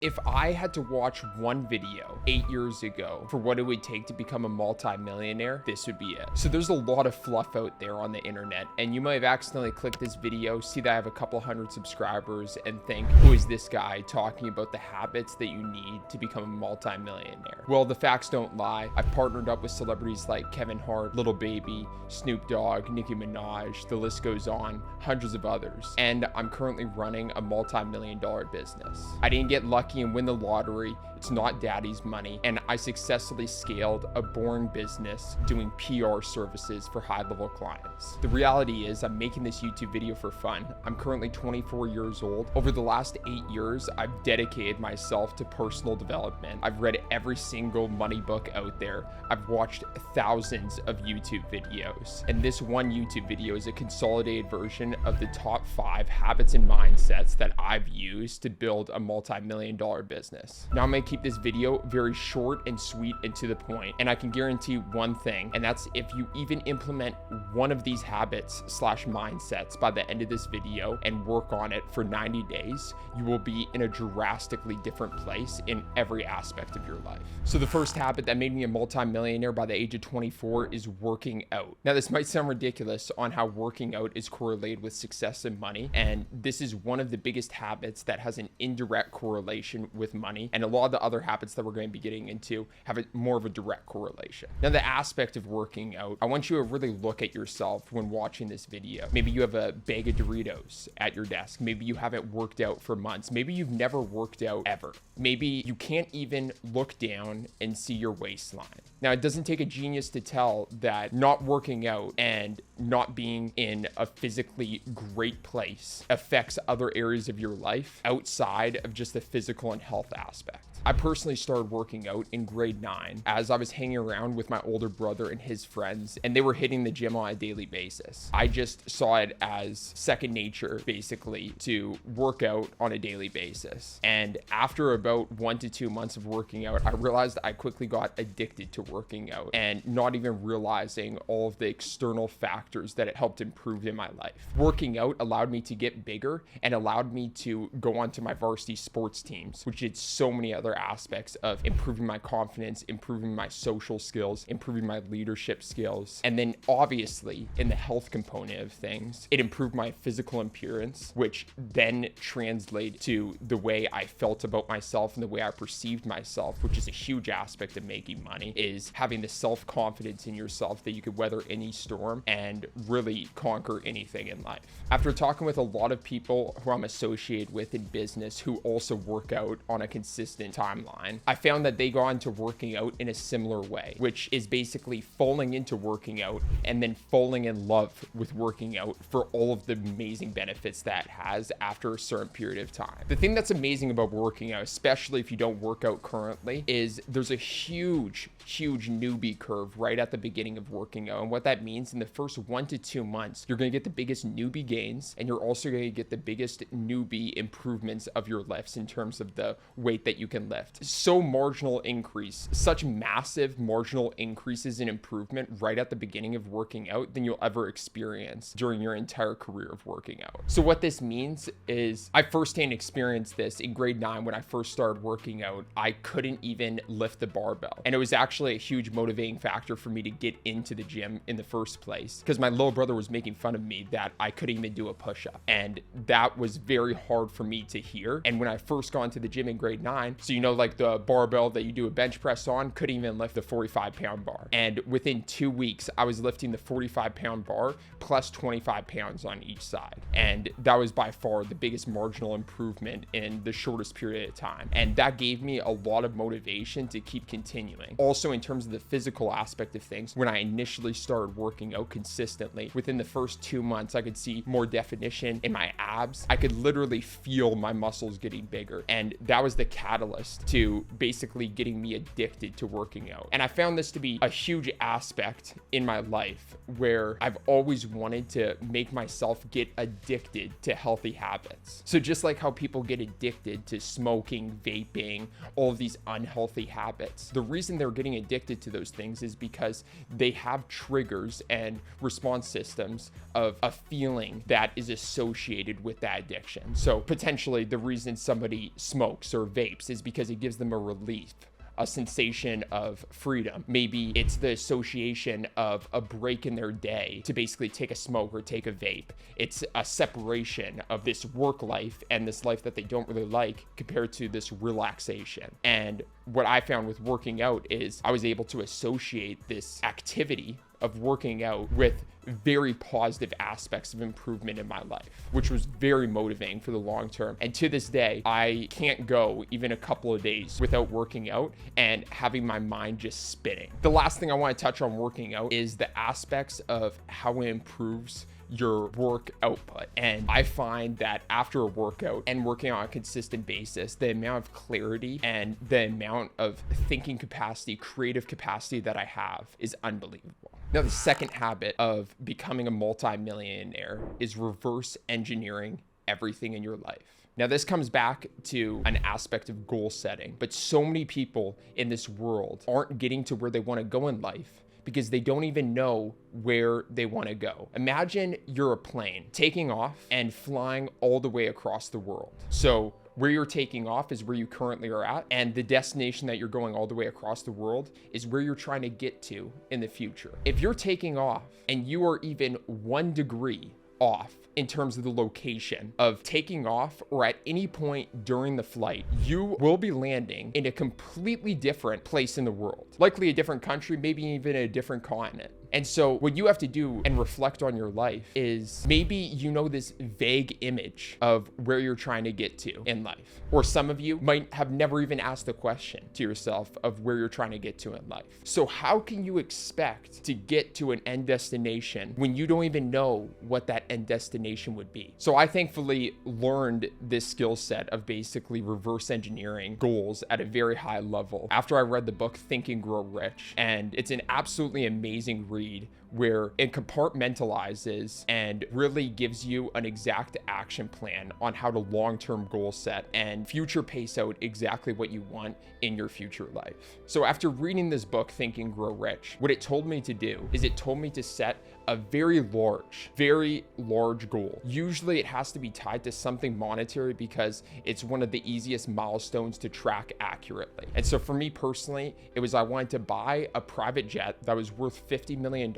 If I had to watch one video 8 years ago for what it would take to become a multi-millionaire, this would be it. So there's a lot of fluff out there on the internet, and you might have accidentally clicked this video, see that I have a couple hundred subscribers, and think, who is this guy talking about the habits that you need to become a multi-millionaire? Well, the facts don't lie. I've partnered up with celebrities like Kevin Hart, Lil Baby, Snoop Dogg, Nicki Minaj, the list goes on, hundreds of others. And I'm currently running a multi-million-dollar business. I didn't get lucky and win the lottery. It's not daddy's money. And I successfully scaled a boring business doing PR services for high-level clients. The reality is I'm making this YouTube video for fun. I'm currently 24 years old. Over the last 8 years, I've dedicated myself to personal development. I've read every single money book out there. I've watched thousands of YouTube videos. And this one YouTube video is a consolidated version of the top 5 habits and mindsets that I've used to build a multi-million-dollar business. Now I'm gonna keep this video very short and sweet and to the point, and I can guarantee one thing, and that's if you even implement one of these habits slash mindsets by the end of this video and work on it for 90 days, you will be in a drastically different place in every aspect of your life. So the first habit that made me a multi-millionaire by the age of 24 is working out. Now this might sound ridiculous on how working out is correlated with success and money, and this is one of the biggest habits that has an indirect correlation with money, and a lot of the other habits that we're going to be getting into have more of a direct correlation. Now the aspect of working out, I want you to really look at yourself when watching this video. Maybe you have a bag of Doritos at your desk. Maybe you haven't worked out for months. Maybe you've never worked out ever. Maybe you can't even look down and see your waistline. Now it doesn't take a genius to tell that not working out and not being in a physically great place affects other areas of your life outside of just the physical and health aspect. I personally started working out in grade 9 as I was hanging around with my older brother and his friends, and they were hitting the gym on a daily basis. I just saw it as second nature, basically, to work out on a daily basis. And after about 1 to 2 months of working out, I realized I quickly got addicted to working out and not even realizing all of the external factors that it helped improve in my life. Working out allowed me to get bigger and allowed me to go onto my varsity sports teams, which did so many other aspects of improving my confidence, improving my social skills, improving my leadership skills. And then obviously in the health component of things, it improved my physical appearance, which then translated to the way I felt about myself and the way I perceived myself, which is a huge aspect of making money, is having the self-confidence in yourself that you could weather any storm and really conquer anything in life. After talking with a lot of people who I'm associated with in business who also work out on a consistent timeline, I found that they got into working out in a similar way, which is basically falling into working out and then falling in love with working out for all of the amazing benefits that has after a certain period of time. The thing that's amazing about working out, especially if you don't work out currently, is there's a huge newbie curve right at the beginning of working out. And what that means, in the first 1 to 2 months, you're going to get the biggest newbie gains, and you're also going to get the biggest newbie improvements of your lifts in terms of the weight that you can lift. So marginal increase, such massive marginal increases in improvement right at the beginning of working out than you'll ever experience during your entire career of working out. So what this means is I firsthand experienced this in grade 9 when I first started working out. I couldn't even lift the barbell, and it was actually a huge motivating factor for me to get into the gym in the first place, because my little brother was making fun of me that I couldn't even do a push-up, and that was very hard for me to hear. And when I first got into the gym in grade 9, so you know, like the barbell that you do a bench press on, couldn't even lift the 45-pound bar. And within 2 weeks, I was lifting the 45-pound bar plus 25 pounds on each side. And that was by far the biggest marginal improvement in the shortest period of time. And that gave me a lot of motivation to keep continuing. Also, in terms of the physical aspect of things, when I initially started working out consistently, within the first 2 months, I could see more definition in my abs. I could literally feel my muscles getting bigger. And that was the catalyst to basically getting me addicted to working out. And I found this to be a huge aspect in my life where I've always wanted to make myself get addicted to healthy habits. So just like how people get addicted to smoking, vaping, all of these unhealthy habits, the reason they're getting addicted to those things is because they have triggers and response systems of a feeling that is associated with that addiction. So potentially the reason somebody smokes or vapes is because it gives them a relief, a sensation of freedom. Maybe it's the association of a break in their day to basically take a smoke or take a vape. It's a separation of this work life and this life that they don't really like compared to this relaxation. And what I found with working out is I was able to associate this activity of working out with very positive aspects of improvement in my life, which was very motivating for the long term. And to this day, I can't go even a couple of days without working out and having my mind just spinning. The last thing I want to touch on working out is the aspects of how it improves your work output. And I find that after a workout and working on a consistent basis, the amount of clarity and the amount of thinking capacity, creative capacity that I have is unbelievable. Now, the second habit of becoming a multi-millionaire is reverse engineering everything in your life. Now, this comes back to an aspect of goal setting, but so many people in this world aren't getting to where they want to go in life because they don't even know where they want to go. Imagine you're a plane taking off and flying all the way across the world. So where you're taking off is where you currently are at, and the destination that you're going all the way across the world is where you're trying to get to in the future. If you're taking off and you are even 1 degree off in terms of the location of taking off, or at any point during the flight, you will be landing in a completely different place in the world, likely a different country, maybe even a different continent. And so what you have to do and reflect on your life is maybe you know this vague image of where you're trying to get to in life. Or some of you might have never even asked the question to yourself of where you're trying to get to in life. So how can you expect to get to an end destination when you don't even know what that end destination would be? So I thankfully learned this skill set of basically reverse engineering goals at a very high level after I read the book Think and Grow Rich. And it's an absolutely amazing read where it compartmentalizes and really gives you an exact action plan on how to long-term goal set and future pace out exactly what you want in your future life. So after reading this book, Think and Grow Rich, what it told me to do is it told me to set a very large goal. Usually it has to be tied to something monetary because it's one of the easiest milestones to track accurately. And so for me personally, it was I wanted to buy a private jet that was worth $50 million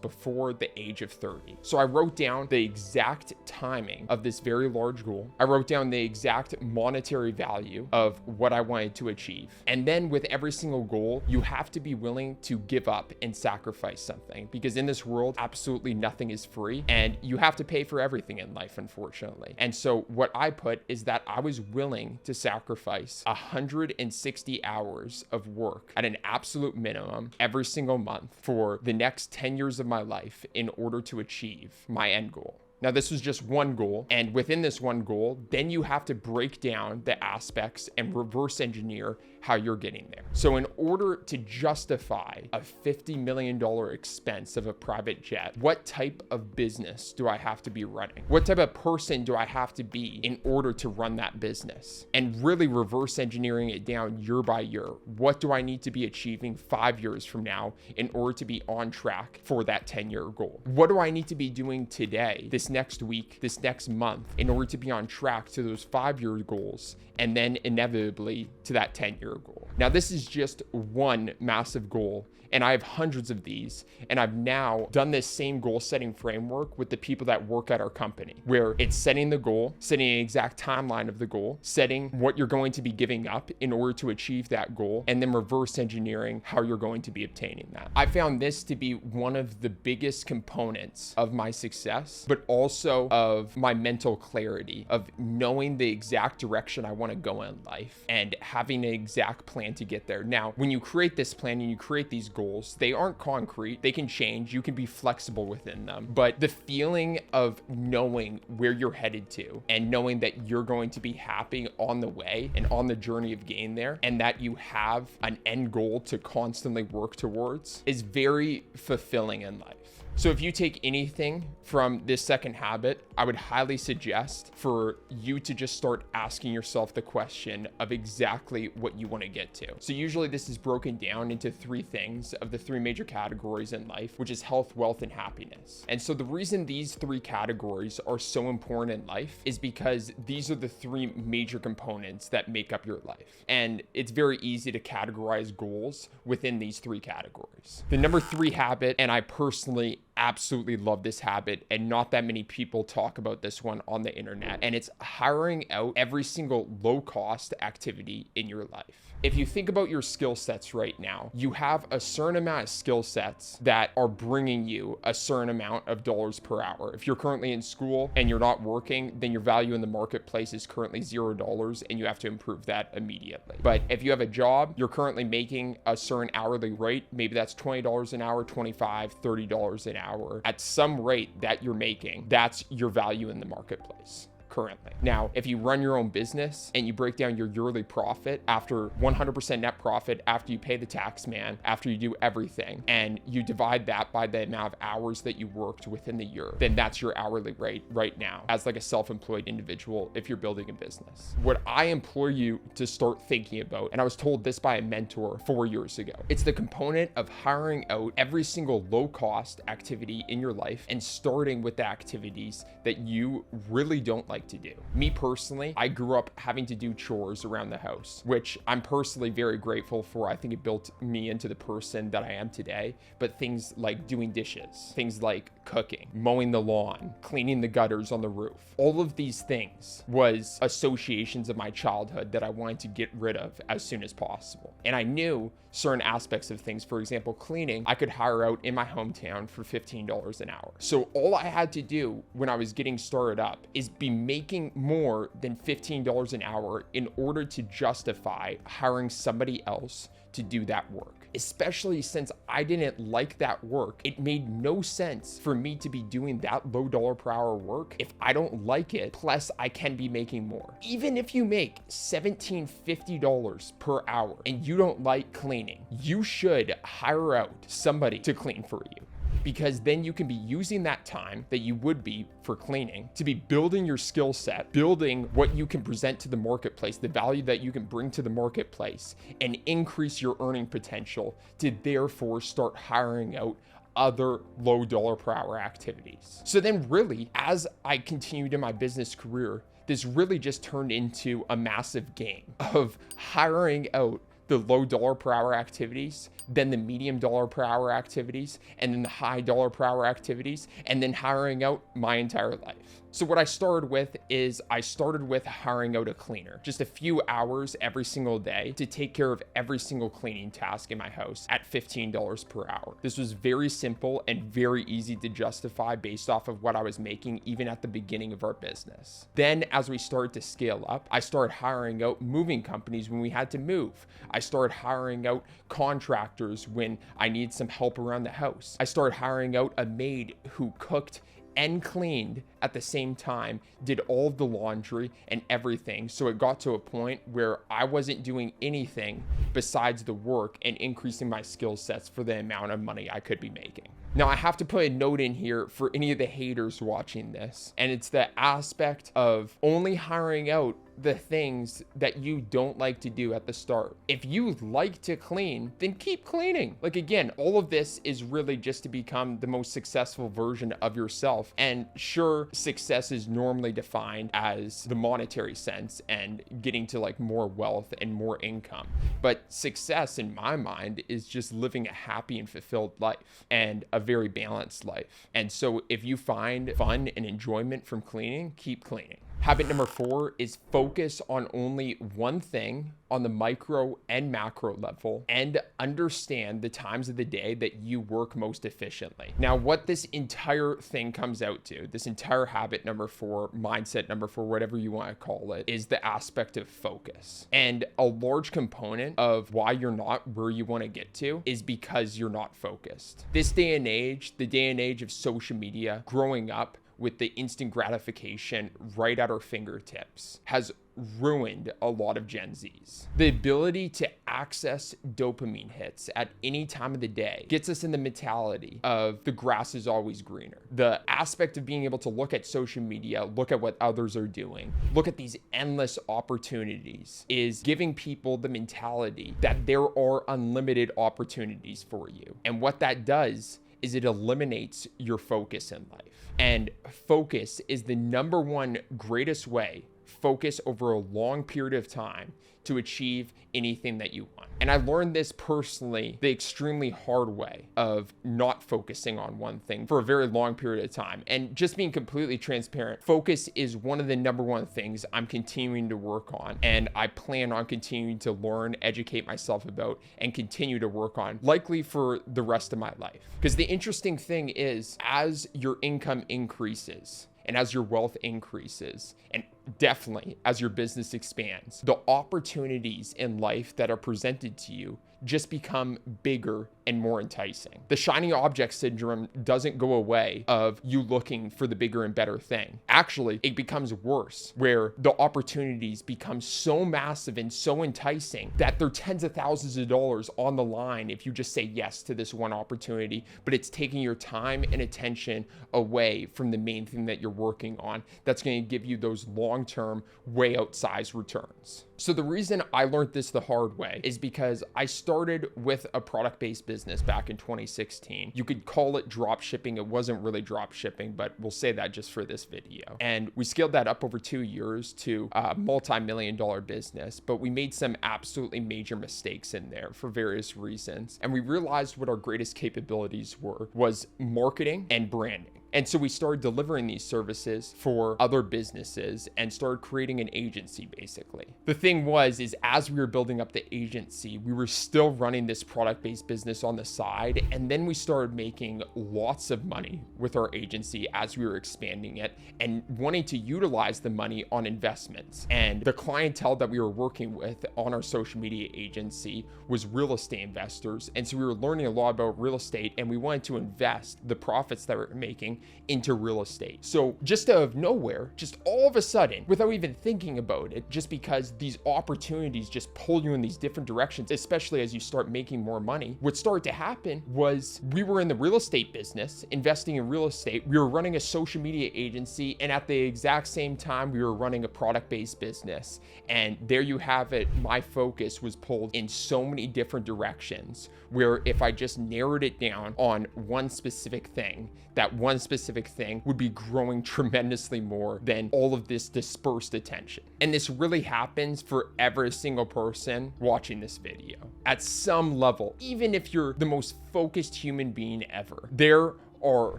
before the age of 30. So I wrote down the exact timing of this very large goal. I wrote down the exact monetary value of what I wanted to achieve. And then with every single goal, you have to be willing to give up and sacrifice something, because in this world, absolutely nothing is free and you have to pay for everything in life, unfortunately. And so what I put is that I was willing to sacrifice 160 hours of work at an absolute minimum every single month for the next 10 years of my life in order to achieve my end goal. Now, this was just one goal, and within this one goal, then you have to break down the aspects and reverse engineer how you're getting there. So in order to justify a $50 million expense of a private jet, what type of business do I have to be running? What type of person do I have to be in order to run that business? And really reverse engineering it down year by year. What do I need to be achieving 5 years from now in order to be on track for that 10-year goal? What do I need to be doing today, this next week, this next month, in order to be on track to those 5-year goals, and then inevitably to that 10-year goal? Now, this is just one massive goal, and I have hundreds of these, and I've now done this same goal setting framework with the people that work at our company, where it's setting the goal, setting an exact timeline of the goal, setting what you're going to be giving up in order to achieve that goal, and then reverse engineering how you're going to be obtaining that. I found this to be one of the biggest components of my success, but also of my mental clarity of knowing the exact direction I want to go in life and having an exact plan to get there. Now, when you create this plan and you create these goals, they aren't concrete. They can change. You can be flexible within them. But the feeling of knowing where you're headed to and knowing that you're going to be happy on the way and on the journey of getting there, and that you have an end goal to constantly work towards, is very fulfilling in life. So if you take anything from this second habit, I would highly suggest for you to just start asking yourself the question of exactly what you want to get to. So usually this is broken down into 3 things of the 3 major categories in life, which is health, wealth, and happiness. And so the reason these 3 categories are so important in life is because these are the 3 major components that make up your life. And it's very easy to categorize goals within these 3 categories. The number 3 habit, and I personally absolutely love this habit, and not that many people talk about this one on the internet, and it's hiring out every single low-cost activity in your life. If you think about your skill sets right now, you have a certain amount of skill sets that are bringing you a certain amount of dollars per hour. If you're currently in school and you're not working, then your value in the marketplace is currently $0 and you have to improve that immediately. But if you have a job, you're currently making a certain hourly rate, maybe that's $20 an hour, $25, $30 an hour. At some rate that you're making, that's your value in the marketplace currently. Now, if you run your own business and you break down your yearly profit after 100% net profit, after you pay the tax man, after you do everything, and you divide that by the amount of hours that you worked within the year, then that's your hourly rate right now as like a self-employed individual if you're building a business. What I implore you to start thinking about, and I was told this by a mentor 4 years ago, it's the component of hiring out every single low-cost activity in your life and starting with the activities that you really don't like to do. Me personally, I grew up having to do chores around the house, which I'm personally very grateful for. I think it built me into the person that I am today. But things like doing dishes, things like cooking, mowing the lawn, cleaning the gutters on the roof, all of these things was associations of my childhood that I wanted to get rid of as soon as possible. And I knew certain aspects of things, for example, cleaning, I could hire out in my hometown for $15 an hour. So all I had to do when I was getting started up is be making more than $15 an hour in order to justify hiring somebody else to do that work. Especially since I didn't like that work, it made no sense for me to be doing that low dollar per hour work if I don't like it, plus I can be making more. Even if you make $17.50 per hour and you don't like cleaning, you should hire out somebody to clean for you. Because then you can be using that time that you would be for cleaning to be building your skill set, building what you can present to the marketplace, the value that you can bring to the marketplace, and increase your earning potential to therefore start hiring out other low dollar per hour activities. So then really, as I continued in my business career, this really just turned into a massive game of hiring out the low dollar per hour activities, then the medium dollar per hour activities, and then the high dollar per hour activities, and then hiring out my entire life. So what I started with is I started with hiring out a cleaner, just a few hours every single day to take care of every single cleaning task in my house at $15 per hour. This was very simple and very easy to justify based off of what I was making even at the beginning of our business. Then as we started to scale up, I started hiring out moving companies when we had to move. I started hiring out contractors when I needed some help around the house. I started hiring out a maid who cooked and cleaned at the same time, did all of the laundry and everything. So it got to a point where I wasn't doing anything besides the work and increasing my skill sets for the amount of money I could be making. Now I have to put a note in here for any of the haters watching this, and it's the aspect of only hiring out the things that you don't like to do at the start. If you like to clean, then keep cleaning. Like again, all of this is really just to become the most successful version of yourself. And sure, success is normally defined as the monetary sense and getting to like more wealth and more income. But success in my mind is just living a happy and fulfilled life and a very balanced life. And so if you find fun and enjoyment from cleaning, keep cleaning. Habit number 4 is focus on only one thing on the micro and macro level and understand the times of the day that you work most efficiently. Now, what this entire thing comes out to, this entire habit number 4, mindset number 4, whatever you want to call it, is the aspect of focus. And a large component of why you're not where you want to get to is because you're not focused. This day and age, the day and age of social media, growing up with the instant gratification right at our fingertips, has ruined a lot of Gen Zs. The ability to access dopamine hits at any time of the day gets us in the mentality of the grass is always greener. The aspect of being able to look at social media, look at what others are doing, look at these endless opportunities is giving people the mentality that there are unlimited opportunities for you. And what that does is it eliminates your focus in life. And focus is the number one greatest way, focus over a long period of time, to achieve anything that you want. And I learned this personally the extremely hard way of not focusing on one thing for a very long period of time. And just being completely transparent, focus is one of the number one things I'm continuing to work on. And I plan on continuing to learn, educate myself about, and continue to work on, likely for the rest of my life. Because the interesting thing is, as your income increases, and as your wealth increases, and definitely as your business expands, the opportunities in life that are presented to you just become bigger and more enticing. The shiny object syndrome doesn't go away of you looking for the bigger and better thing. Actually, it becomes worse, where the opportunities become so massive and so enticing that they're tens of thousands of dollars on the line if you just say yes to this one opportunity, but it's taking your time and attention away from the main thing that you're working on that's going to give you those long-term, way outsized returns. So the reason I learned this the hard way is because I started with a product-based business back in 2016. You could call it drop shipping. It wasn't really drop shipping, but we'll say that just for this video. And we scaled that up over 2 years to a multi-million-dollar business, but we made some absolutely major mistakes in there for various reasons. And we realized what our greatest capabilities was marketing and branding. And so we started delivering these services for other businesses and started creating an agency, basically. The thing is as we were building up the agency, we were still running this product-based business on the side. And then we started making lots of money with our agency as we were expanding it and wanting to utilize the money on investments. And the clientele that we were working with on our social media agency was real estate investors. And so we were learning a lot about real estate, and we wanted to invest the profits that we were making into real estate. So just out of nowhere, just all of a sudden, without even thinking about it, just because these opportunities just pull you in these different directions, especially as you start making more money, what started to happen was we were in the real estate business, investing in real estate. We were running a social media agency, and at the exact same time, we were running a product-based business. And there you have it. My focus was pulled in so many different directions, where if I just narrowed it down on one specific thing, that one specific thing would be growing tremendously more than all of this dispersed attention. And this really happens for every single person watching this video. At some level, even if you're the most focused human being ever, there are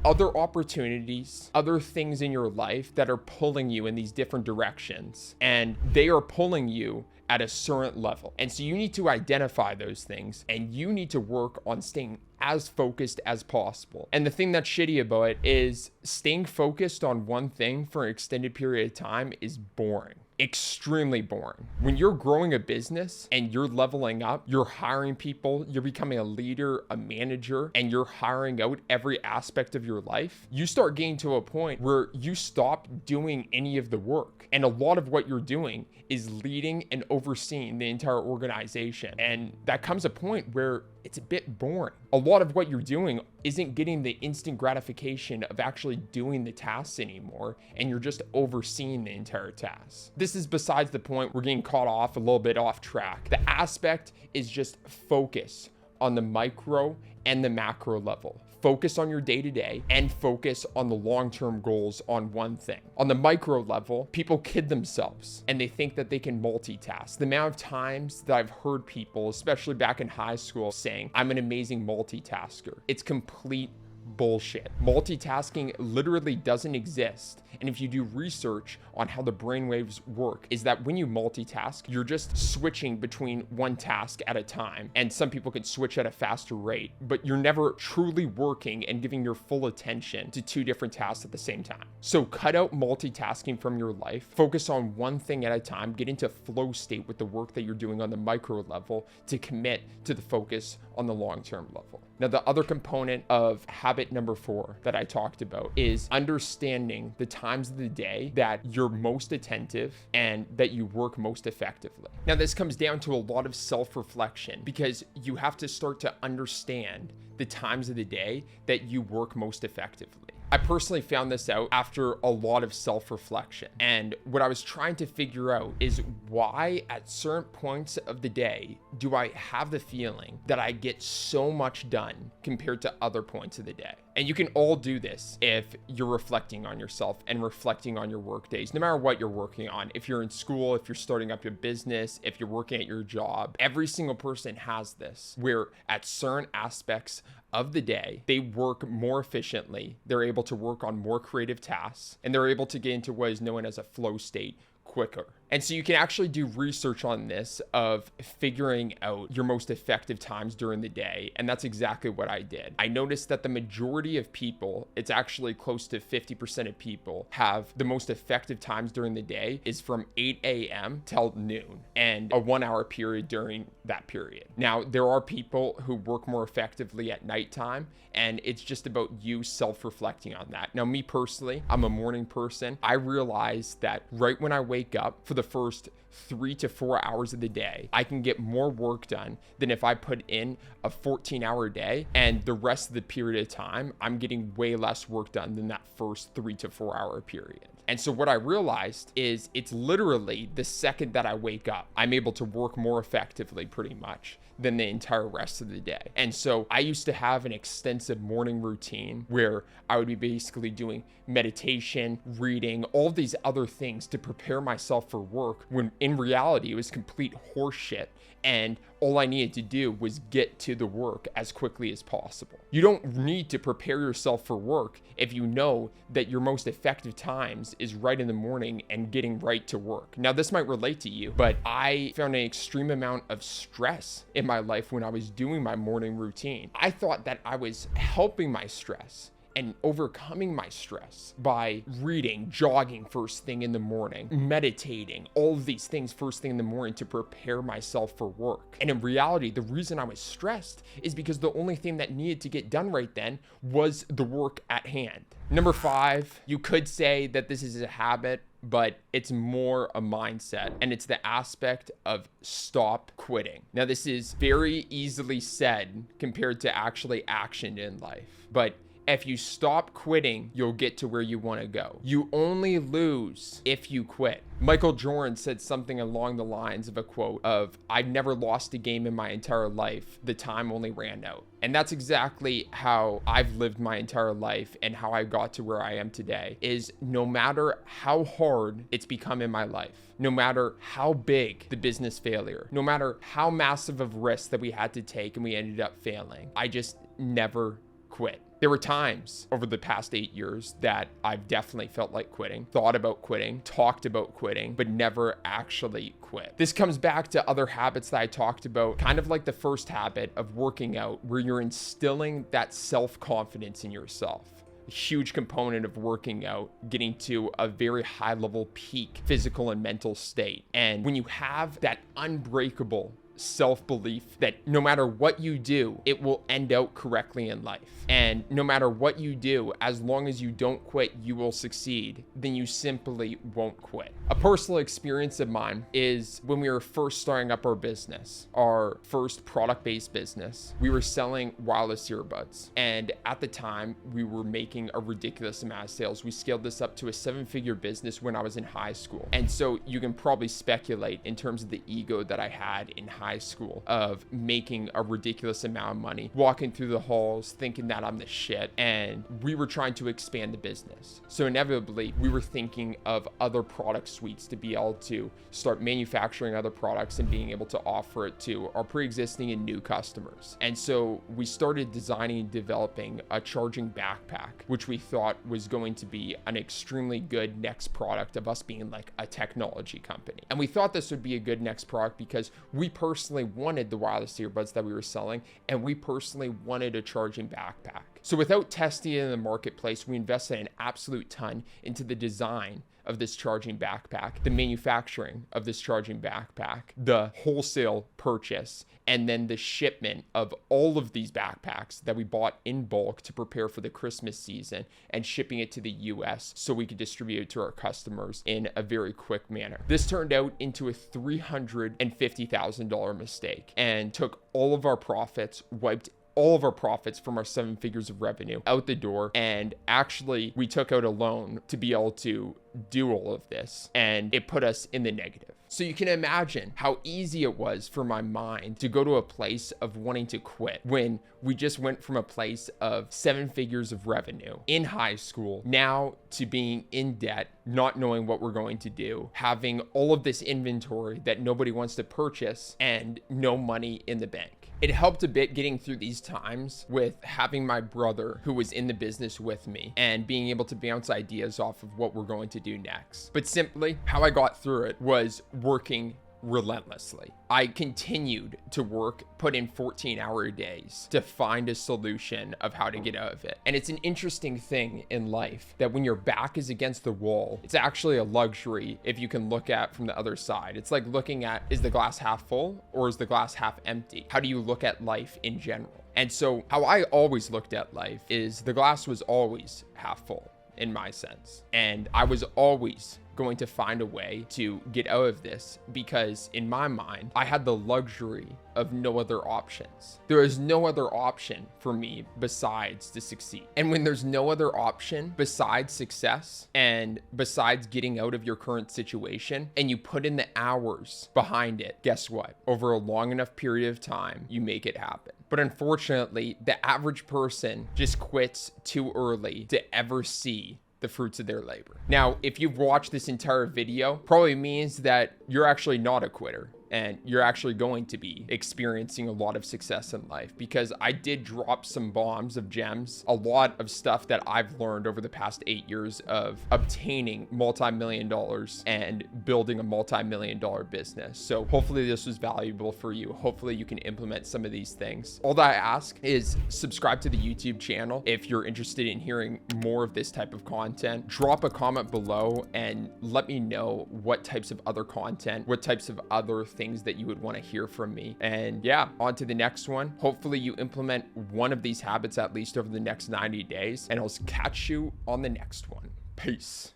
other opportunities, other things in your life that are pulling you in these different directions, and they are pulling you at a certain level. And so you need to identify those things, and you need to work on staying as focused as possible. And the thing that's shitty about it is staying focused on one thing for an extended period of time is boring. Extremely boring. When you're growing a business and you're leveling up, you're hiring people, you're becoming a leader, a manager, and you're hiring out every aspect of your life, you start getting to a point where you stop doing any of the work. And a lot of what you're doing is leading and overseeing the entire organization. And that comes a point where it's a bit boring. A lot of what you're doing isn't getting the instant gratification of actually doing the tasks anymore, and you're just overseeing the entire task. This is besides the point. We're getting caught off a little bit off track. The aspect is just focus on the micro and the macro level. Focus on your day-to-day and focus on the long-term goals on one thing. On the micro level, people kid themselves and they think that they can multitask. The amount of times that I've heard people, especially back in high school, saying, I'm an amazing multitasker. It's complete bullshit. Multitasking literally doesn't exist. And if you do research on how the brainwaves work, is that when you multitask, you're just switching between one task at a time. And some people can switch at a faster rate, but you're never truly working and giving your full attention to two different tasks at the same time. So cut out multitasking from your life, focus on one thing at a time, get into flow state with the work that you're doing on the micro level to commit to the focus on the long-term level. Now, the other component of having habit number 4 that I talked about is understanding the times of the day that you're most attentive and that you work most effectively. Now, this comes down to a lot of self-reflection because you have to start to understand the times of the day that you work most effectively. I personally found this out after a lot of self-reflection. And what I was trying to figure out is why at certain points of the day do I have the feeling that I get so much done compared to other points of the day. And you can all do this if you're reflecting on yourself and reflecting on your work days, no matter what you're working on. If you're in school, if you're starting up your business, if you're working at your job, every single person has this, where at certain aspects of the day, they work more efficiently, they're able to work on more creative tasks, and they're able to get into what is known as a flow state quicker. And so you can actually do research on this of figuring out your most effective times during the day. And that's exactly what I did. I noticed that the majority of people, it's actually close to 50% of people, have the most effective times during the day is from 8 a.m. till noon and a 1 hour period during that period. Now, there are people who work more effectively at nighttime, and it's just about you self-reflecting on that. Now, me personally, I'm a morning person. I realize that right when I wake up, for the first 3 to 4 hours of the day, I can get more work done than if I put in a 14-hour day, and the rest of the period of time, I'm getting way less work done than that first 3 to 4 hour period. And so what I realized is it's literally the second that I wake up, I'm able to work more effectively pretty much than the entire rest of the day. And so I used to have an extensive morning routine where I would be basically doing meditation, reading, all these other things to prepare myself for work, when in reality it was complete horseshit. And all I needed to do was get to the work as quickly as possible. You don't need to prepare yourself for work if you know that your most effective times is right in the morning and getting right to work. Now, this might relate to you, but I found an extreme amount of stress in my life when I was doing my morning routine. I thought that I was helping my stress and overcoming my stress by reading, jogging first thing in the morning, meditating, all of these things first thing in the morning to prepare myself for work. And in reality, the reason I was stressed is because the only thing that needed to get done right then was the work at hand. Number 5, you could say that this is a habit, but it's more a mindset, and it's the aspect of stop quitting. Now, this is very easily said compared to actually actioned in life, but if you stop quitting, you'll get to where you want to go. You only lose if you quit. Michael Jordan said something along the lines of a quote of, "I've never lost a game in my entire life. The time only ran out." And that's exactly how I've lived my entire life, and how I got to where I am today is no matter how hard it's become in my life, no matter how big the business failure, no matter how massive of risk that we had to take and we ended up failing, I just never quit. There were times over the past 8 years that I've definitely felt like quitting, thought about quitting, talked about quitting, but never actually quit. This comes back to other habits that I talked about, kind of like the first habit of working out, where you're instilling that self-confidence in yourself. A huge component of working out, getting to a very high level peak physical and mental state. And when you have that unbreakable self-belief that no matter what you do, it will end out correctly in life. And no matter what you do, as long as you don't quit, you will succeed, then you simply won't quit. A personal experience of mine is when we were first starting up our business, our first product-based business, we were selling wireless earbuds. And at the time, we were making a ridiculous amount of sales. We scaled this up to a 7-figure business when I was in high school. And so you can probably speculate in terms of the ego that I had in high school of making a ridiculous amount of money, walking through the halls thinking that I'm the shit, and we were trying to expand the business. So inevitably, we were thinking of other product suites to be able to start manufacturing other products and being able to offer it to our pre-existing and new customers. And so we started designing and developing a charging backpack, which we thought was going to be an extremely good next product of us being like a technology company. And we thought this would be a good next product because we personally wanted the wireless earbuds that we were selling, and we personally wanted a charging backpack. So without testing it in the marketplace, we invested an absolute ton into the design of this charging backpack, the manufacturing of this charging backpack, the wholesale purchase, and then the shipment of all of these backpacks that we bought in bulk to prepare for the Christmas season and shipping it to the US so we could distribute it to our customers in a very quick manner. This turned out into a $350,000 mistake and took all of our profits, wiped all of our profits from our 7 figures of revenue out the door. And actually, we took out a loan to be able to do all of this, and it put us in the negative. So you can imagine how easy it was for my mind to go to a place of wanting to quit when we just went from a place of 7 figures of revenue in high school now to being in debt, not knowing what we're going to do, having all of this inventory that nobody wants to purchase, and no money in the bank. It helped a bit getting through these times with having my brother who was in the business with me and being able to bounce ideas off of what we're going to do next. But simply, how I got through it was working relentlessly. I continued to work, put in 14-hour days to find a solution of how to get out of it. And it's an interesting thing in life that when your back is against the wall, it's actually a luxury if you can look at from the other side. It's like looking at, is the glass half full or is the glass half empty? How do you look at life in general? And so how I always looked at life is the glass was always half full in my sense. And I was always going to find a way to get out of this because in my mind, I had the luxury of no other options. There is no other option for me besides to succeed. And when there's no other option besides success and besides getting out of your current situation and you put in the hours behind it, guess what? Over a long enough period of time, you make it happen. But unfortunately, the average person just quits too early to ever see the fruits of their labor. Now, if you've watched this entire video, probably means that you're actually not a quitter and you're actually going to be experiencing a lot of success in life, because I did drop some bombs of gems, a lot of stuff that I've learned over the past 8 years of obtaining multi-million dollars and building a multi-million dollar business. So hopefully this was valuable for you. Hopefully you can implement some of these things. All that I ask is subscribe to the YouTube channel if you're interested in hearing more of this type of content. Drop a comment below and let me know what types of other content, what types of other things that you would want to hear from me. And yeah, on to the next one. Hopefully you implement one of these habits at least over the next 90 days, and I'll catch you on the next one. Peace.